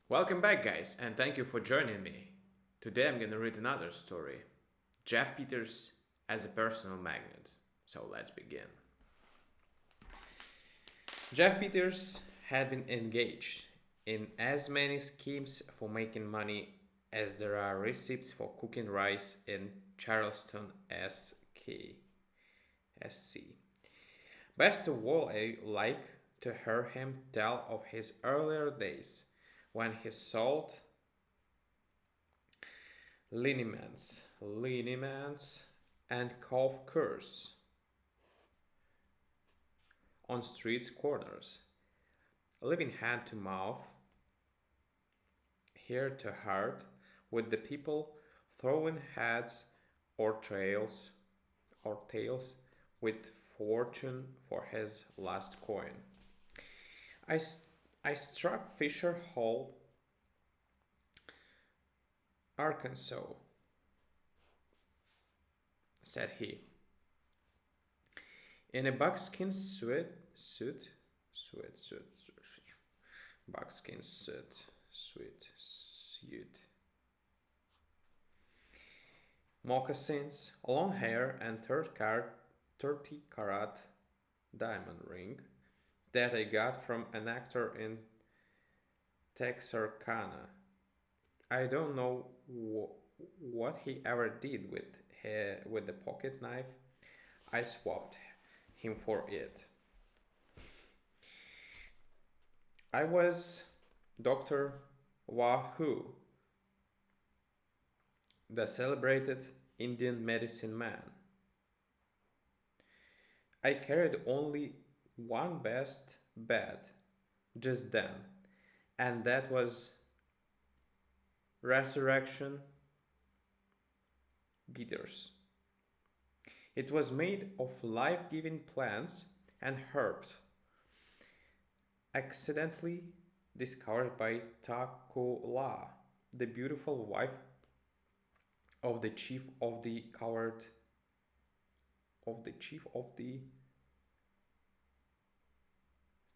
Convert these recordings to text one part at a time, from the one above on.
Welcome back, guys, and thank you for joining me. Today I'm gonna read another story Jeff Peters as a personal magnet. So let's begin. Jeff Peters had been engaged in as many schemes for making money as there are receipts for cooking rice in Charleston, SC. Best of all, I like to hear him tell of his earlier days when he sold liniments, and cough cures on streets corners, living hand to mouth, ear to heart, with the people throwing heads or tails with fortune for his last coin. I, I struck Fisher Hall, Arkansas, said he, in a buckskin buckskin suit, moccasins, long hair, and 30 carat diamond ring that I got from an actor in Texarkana. I don't know what he ever did with the pocket knife. I swapped him for it. I was Dr. Wahoo, the celebrated Indian medicine man. I carried only one best bet just then, and that was Resurrection Bitters. It was made of life giving plants and herbs, accidentally discovered by Takola, the beautiful wife of the chief of the coward of the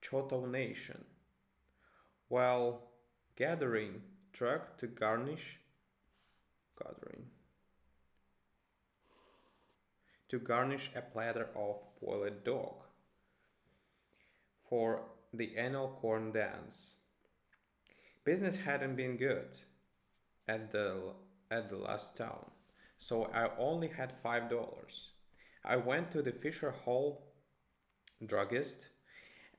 Choctaw Nation, while gathering truck gathering to garnish a platter of boiled dog for the annual corn dance. Business hadn't been good at the last town, so I only had $5. I went to the Fisher Hall druggist,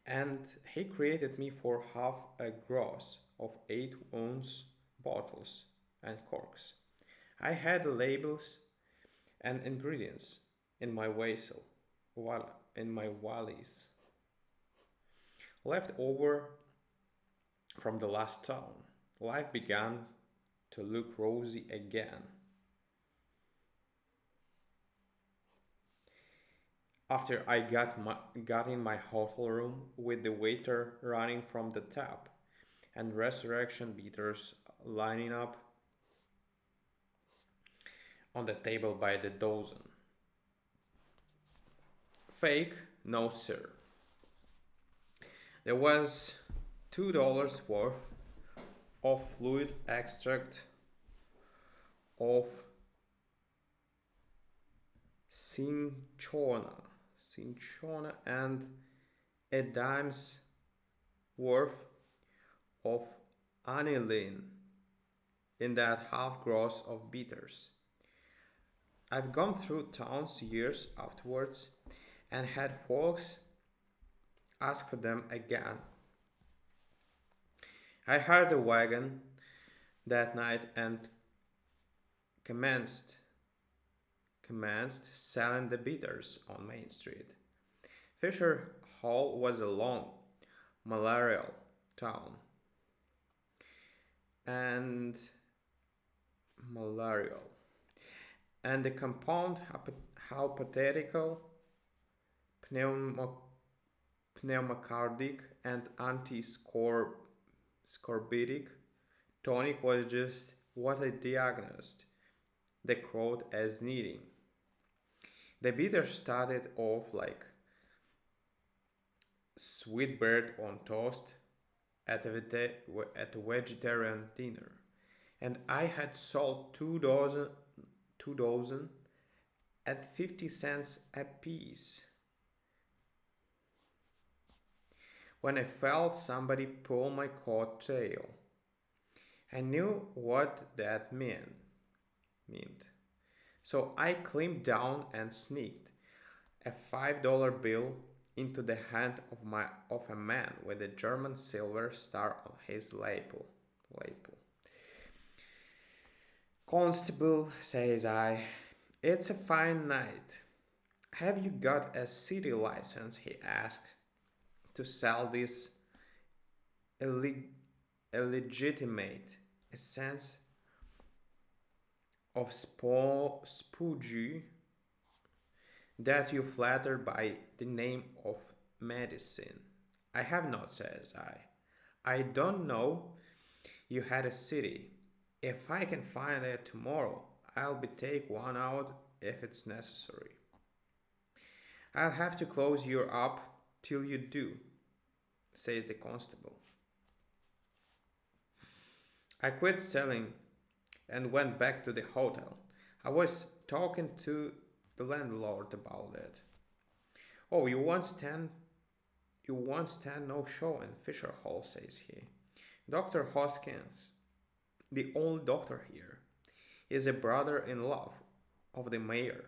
and he created me for half a gross of 8-ounce bottles and corks. I had the labels and ingredients in my vessel, in my valise, left over from the last town. Life began to look rosy again. After I got in my hotel room with the waiter running from the tap and resurrection beaters lining up on the table by the dozen. Fake? No, sir. There was $2 worth of fluid extract of cinchona, and a dime's worth of aniline in that half gross of bitters. I've gone through towns years afterwards and had folks ask for them again. I hired a wagon that night and commenced commenced selling the bitters on Main Street. Fisher Hall was a long, malarial town, and malarial, and the compound hypothetical pneumo- pneumocardic and anti-scorbutic tonic was just what I diagnosed the crowd as needing. The bitter started off like sweetbread on toast at a vegetarian dinner, and I had sold two dozen at 50 cents apiece when I felt somebody pull my coat tail. I knew what that meant. So I climbed down and sneaked a $5 bill into the hand of a man with a German silver star on his lapel. Constable, says I, it's a fine night. Have you got a city license? He asked, to sell this illeg- illegitimate essence of spoogie that you flatter by the name of medicine. I have not, says I. I don't know you had a city. If I can find it tomorrow, I'll be take one out if it's necessary. I'll have to close you up till you do, says the constable. I quit selling and went back to the hotel. I was talking to the landlord about it. Oh, you once stand no show in Fisher Hall, says he. Dr. Hoskins, the only doctor here, is a brother-in-law of the mayor,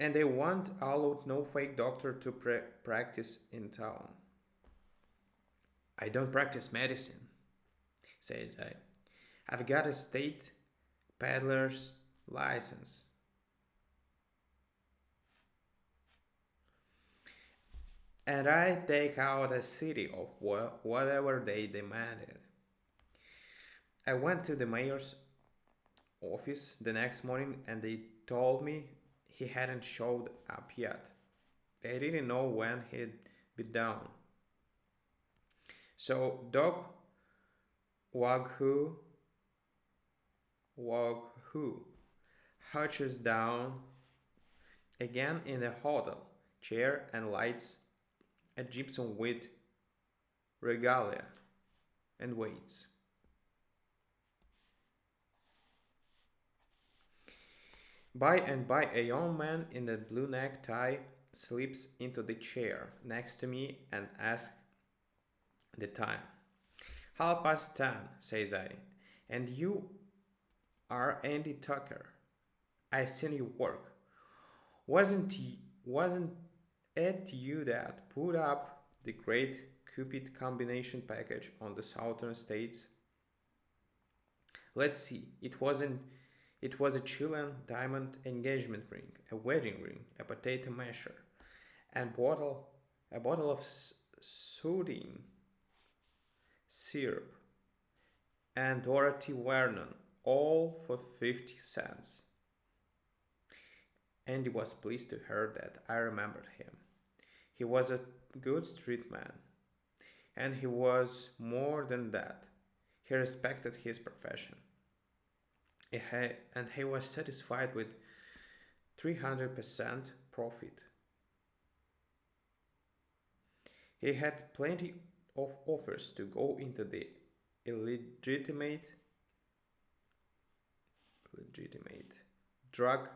and they want allowed no fake doctor to practice in town. I don't practice medicine, says I. I've got a state peddler's license, and I take out a city of whatever they demanded. I went to the mayor's office the next morning and they told me he hadn't showed up yet. They didn't know when he'd be down. So Doc Waghu Waghu hunches down again in the hotel chair and lights a gypsum with regalia and waits. By and by, a young man in a blue necktie slips into the chair next to me and asks the time. 10:30, says I. And you are Andy Tucker. I've seen you work. Wasn't it you that put up the great Cupid combination package on the southern states? Let's see. It was a Chilean diamond engagement ring, a wedding ring, a potato masher, and a bottle of soothing syrup, and Dorothy Vernon, all for 50 cents. Andy was pleased to hear that I remembered him. He was a good street man, and he was more than that. He respected his profession, and he was satisfied with 300% profit. He had plenty of offers to go into the illegitimate legitimate drug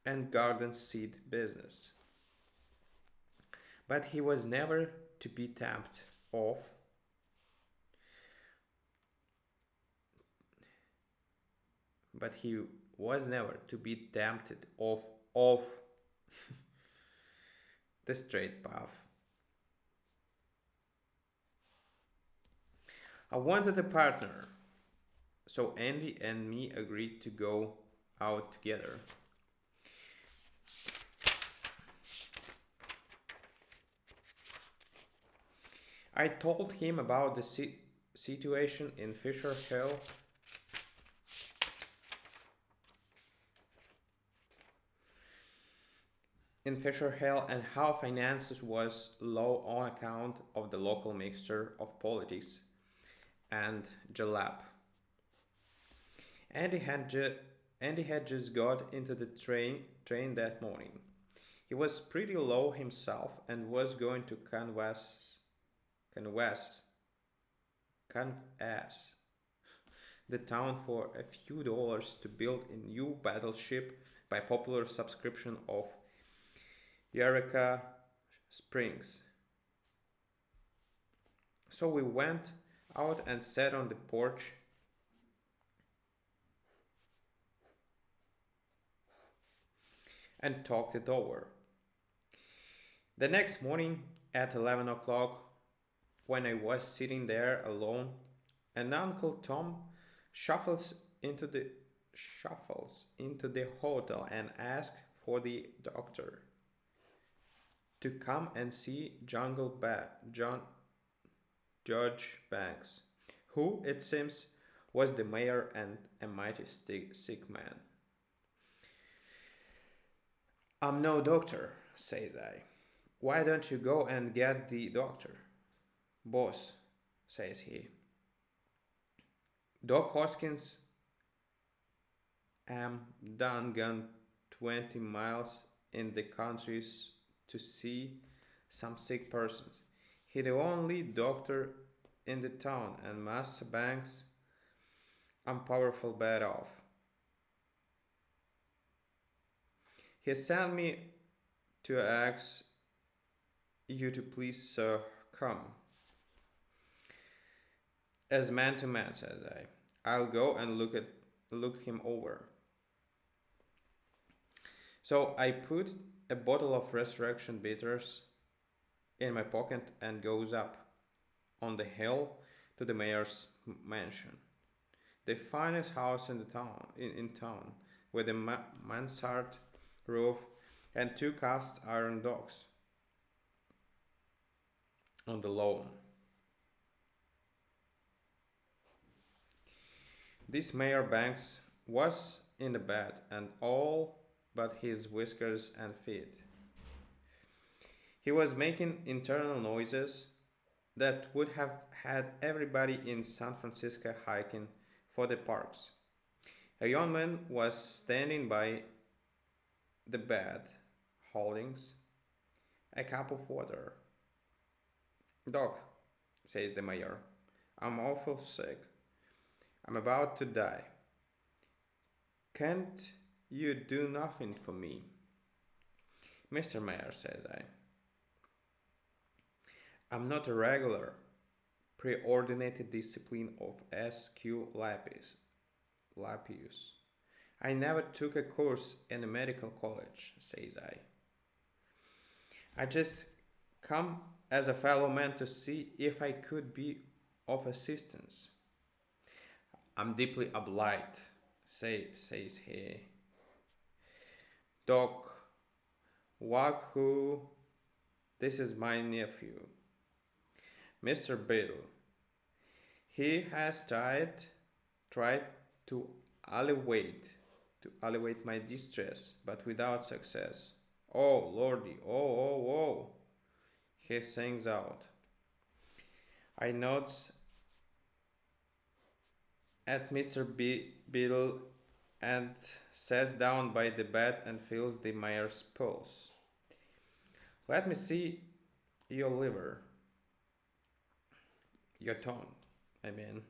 and garden seed business. But he was never to be tempted off but he was never to be tempted off the straight path. I wanted a partner, so Andy and me agreed to go out together. I told him about the situation in Fisher Hill and how finances was low on account of the local mixture of politics and jalap. Andy had, ju- Andy had just got into the train that morning. He was pretty low himself and was going to convest, convest the town for a few dollars to build a new battleship by popular subscription of Eureka Springs. So we went out and sat on the porch and talked it over. The next morning at 11 o'clock, when I was sitting there alone, and Uncle Tom shuffles into the hotel and asks for the doctor to come and see Judge Banks, who, it seems, was the mayor and a mighty sick man. "I'm no doctor," says I. "Why don't you go and get the doctor?" "Boss," says he, "Doc Hoskins am done gone 20 miles in the countries to see some sick persons. He the only doctor in the town, and Master Banks I'm powerful bad off. He sent me to ask you to please come." "As man to man," says I. "I'll go and look him over." So I put a bottle of Resurrection Bitters in my pocket and goes up on the hill to the mayor's mansion, the finest house in the town, with a mansard roof and two cast iron dogs on the lawn. This Mayor Banks was in the bed, and all but his whiskers and feet. He was making internal noises that would have had everybody in San Francisco hiking for the parks. A young man was standing by the bed, holding a cup of water. "Doc," says the mayor, "I'm awful sick. I'm about to die. Can't you do nothing for me?" "Mr. Mayor," says I, "I'm not a regular preordinated discipline of SQ Lapius. I never took a course in a medical college," says I. "I just come as a fellow man to see if I could be of assistance." "I'm deeply obliged," says he. "Doc Wahoo, this is my nephew, Mr. Biddle. He has tried to alleviate my distress, but without success. Oh, Lordy, oh, he sings out. I nods at Mr. Biddle and sits down by the bed and feels the mayor's pulse. "Let me see your liver. Your tongue, I mean,"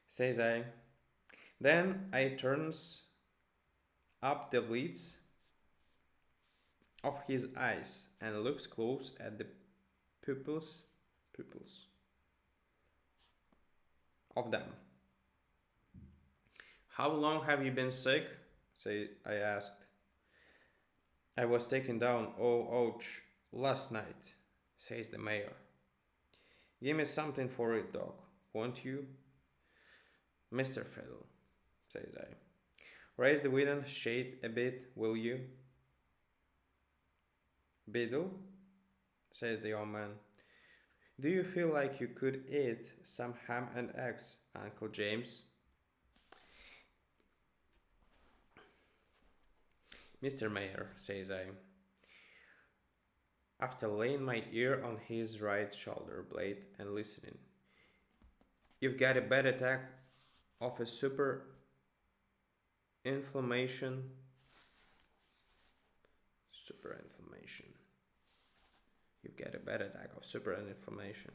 says I. Then I turns up the lids of his eyes and looks close at the pupils of them. "How long have you been sick?" I asked. "I was taken down, ouch, last night," says the mayor. "Give me something for it, Doc, won't you?" "Mr. Fiddle," says I. "Raise the window shade a bit, will you?" "Biddle," says the old man, "do you feel like you could eat some ham and eggs, Uncle James?" "Mr. Mayor," says I, after laying my ear on his right shoulder blade and listening, "you've got a bad attack of a superinflammation. You get a bad attack of superinflammation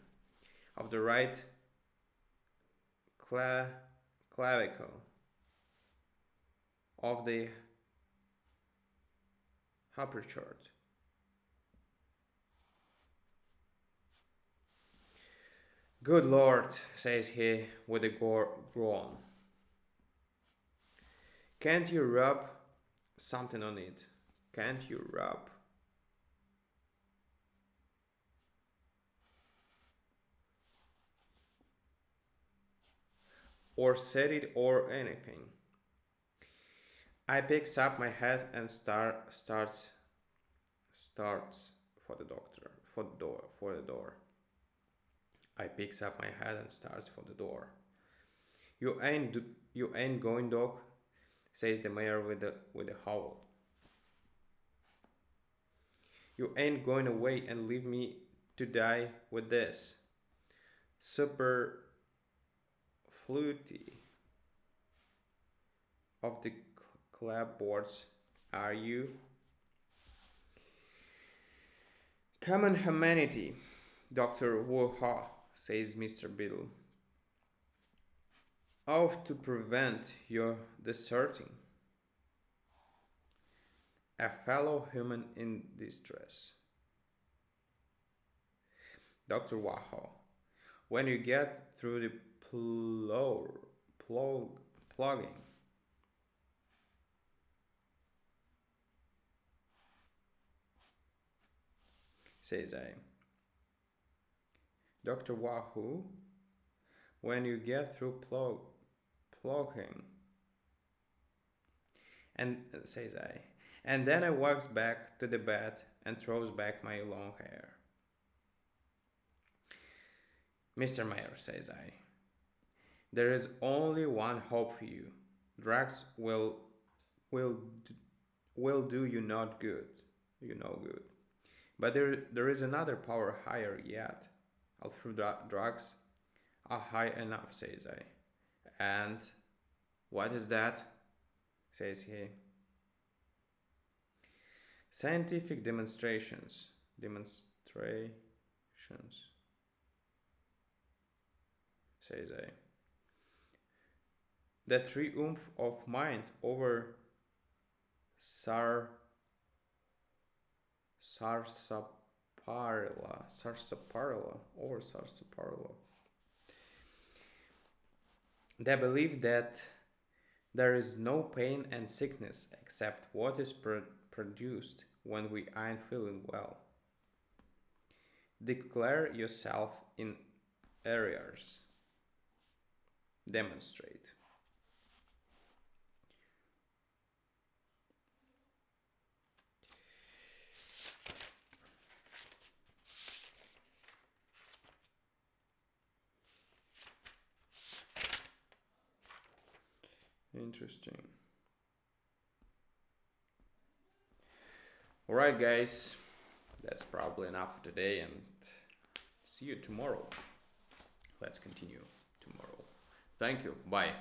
of the right clavicle, of the upper chart. Good Lord, says he with a groan. Can't you rub something on it? Can't you rub? Or set it or anything. I picks up my hat and starts for the doctor for the door. I picks up my hat and starts for the door. You ain't going, Doc, says the mayor with a howl. You ain't going away and leave me to die with this. Super fluty of the clapboards, are you? Common humanity, Dr. Wuha, says Mr. Biddle. Out to prevent your deserting. A fellow human in distress. Dr. Waho, when you get through the plugging, says I. Dr. Wahoo, when you get through plugging, and says I, and then I walks back to the bed and throws back my long hair. Mr. Mayor, says I, there is only one hope for you. Drugs will do you not good, you no good. But there is another power higher yet. All through drugs are high enough, says I. And what is that? Says he. Scientific demonstrations, says I. The triumph of mind over sarsaparilla. They believe that there is no pain and sickness except what is produced when we aren't feeling well. Declare yourself in areas. Demonstrate. Interesting. Alright, guys, that's probably enough for today, and see you tomorrow. Let's continue tomorrow. Thank you. Bye.